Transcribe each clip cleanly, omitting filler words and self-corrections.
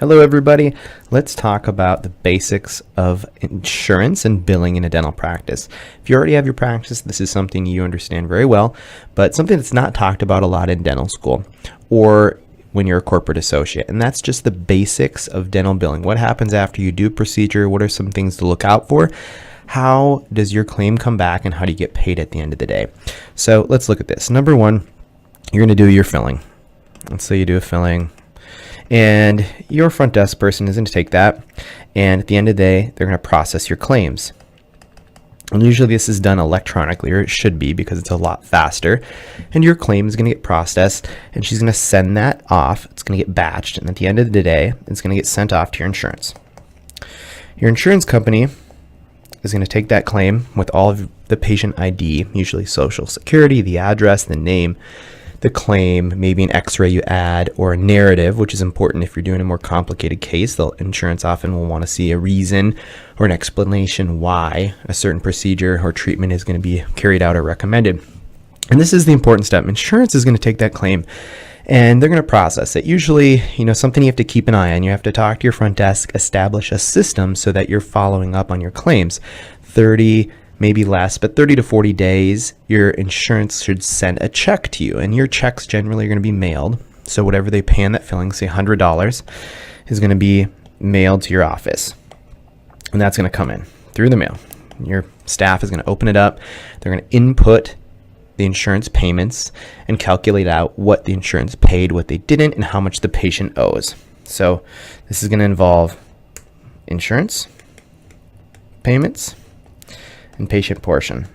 Hello everybody, let's talk about the basics of insurance and billing in a dental practice. If you already have your practice, this is something you understand very well, but something that's not talked about a lot in dental school or when you're a corporate associate, and that's just the basics of dental billing. What happens after you do a procedure? What are some things to look out for? How does your claim come back, and how do you get paid at the end of the day? So let's look at this. Number one, you're going to do your filling. Let's say you do a filling, and your front desk person is going to take that, and at the end of the day, they're going to process your claims. And usually this is done electronically, or it should be, because it's a lot faster. And your claim is going to get processed, and she's going to send that off. It's going to get batched, and at the end of the day, it's going to get sent off to your insurance. Your insurance company is going to take that claim with all of the patient ID, usually social security, the address, the name, the claim, maybe an x-ray you add, or a narrative, which is important if you're doing a more complicated case. The insurance often will want to see a reason or an explanation why a certain procedure or treatment is going to be carried out or recommended. And this is the important step. Insurance is going to take that claim and they're going to process it. Usually, something you have to keep an eye on. You have to talk to your front desk, establish a system so that you're following up on your claims. 30, maybe less, but 30 to 40 days, your insurance should send a check to you, and your checks generally are going to be mailed. So whatever they pay on that filling, say $100, is going to be mailed to your office, and that's going to come in through the mail. Your staff is going to open it up. They're going to input the insurance payments and calculate out what the insurance paid, what they didn't, and how much the patient owes. So this is going to involve insurance payments and patient portion,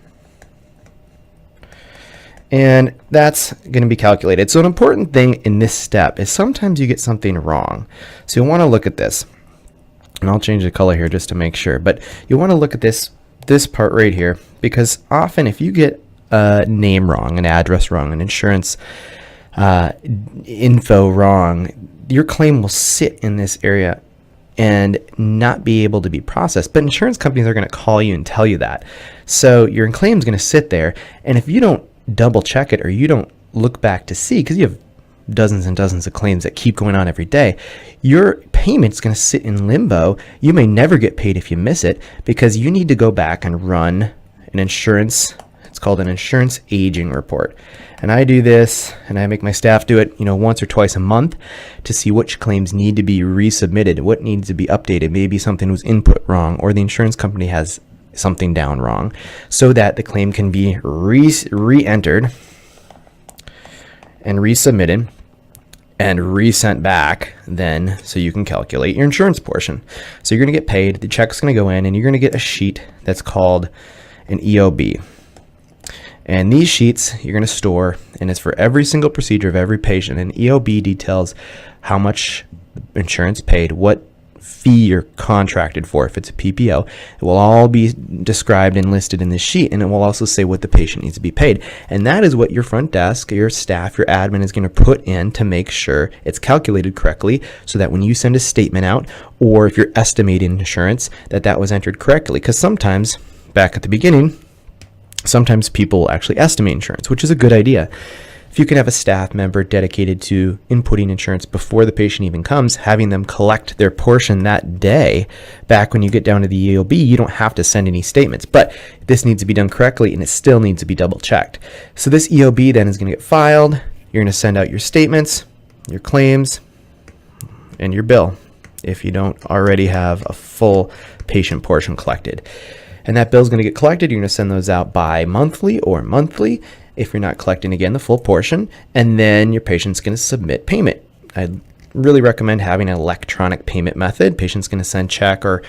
and that's going to be calculated. So an important thing in this step is sometimes you get something wrong, so you'll want to look at this, and I'll change the color here just to make sure, but you want to look at this part right here, because often if you get a name wrong, an address wrong, an insurance info wrong, your claim will sit in this area and not be able to be processed. But insurance companies are going to call you and tell you that. So your claim is going to sit there, and if you don't double check it or you don't look back to see, because you have dozens and dozens of claims that keep going on every day, your payment's going to sit in limbo. You may never get paid if you miss it, because you need to go back and run an insurance, it's called an insurance aging report. And I do this, and I make my staff do it, once or twice a month, to see which claims need to be resubmitted, what needs to be updated. Maybe something was input wrong, or the insurance company has something down wrong, so that the claim can be re-entered and resubmitted and resent back then, so you can calculate your insurance portion. So you're going to get paid, the check's going to go in, and you're going to get a sheet that's called an EOB. And these sheets you're going to store, and it's for every single procedure of every patient. And EOB details how much insurance paid, what fee you're contracted for. If it's a PPO, it will all be described and listed in this sheet, and it will also say what the patient needs to be paid. And that is what your front desk, your staff, your admin is going to put in to make sure it's calculated correctly, so that when you send a statement out, or if you're estimating insurance, that was entered correctly. Because sometimes, back at the beginning, sometimes people actually estimate insurance, which is a good idea. If you can have a staff member dedicated to inputting insurance before the patient even comes, having them collect their portion that day, back when you get down to the EOB, you don't have to send any statements. But this needs to be done correctly, and it still needs to be double checked. So this EOB then is going to get filed. You're going to send out your statements, your claims, and your bill, if you don't already have a full patient portion collected. And that bill is going to get collected. You're going to send those out bi-monthly or monthly if you're not collecting, again, the full portion. And then your patient's going to submit payment. I really recommend having an electronic payment method. Patient's going to send check, or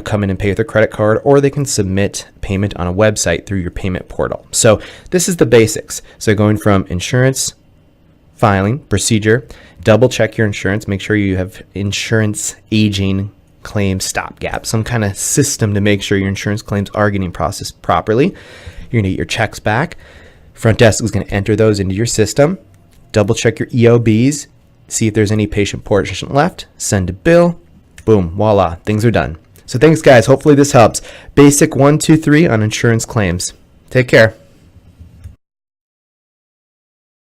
come in and pay with their credit card, or they can submit payment on a website through your payment portal. So this is the basics. So going from insurance, filing, procedure, double check your insurance, make sure you have insurance aging claim stopgap, some kind of system to make sure your insurance claims are getting processed properly. You're going to get your checks back. Front desk is going to enter those into your system. Double check your EOBs, see if there's any patient portion left, send a bill, boom, voila, things are done. So thanks guys, hopefully this helps. Basic 1, 2, 3 on insurance claims. Take care.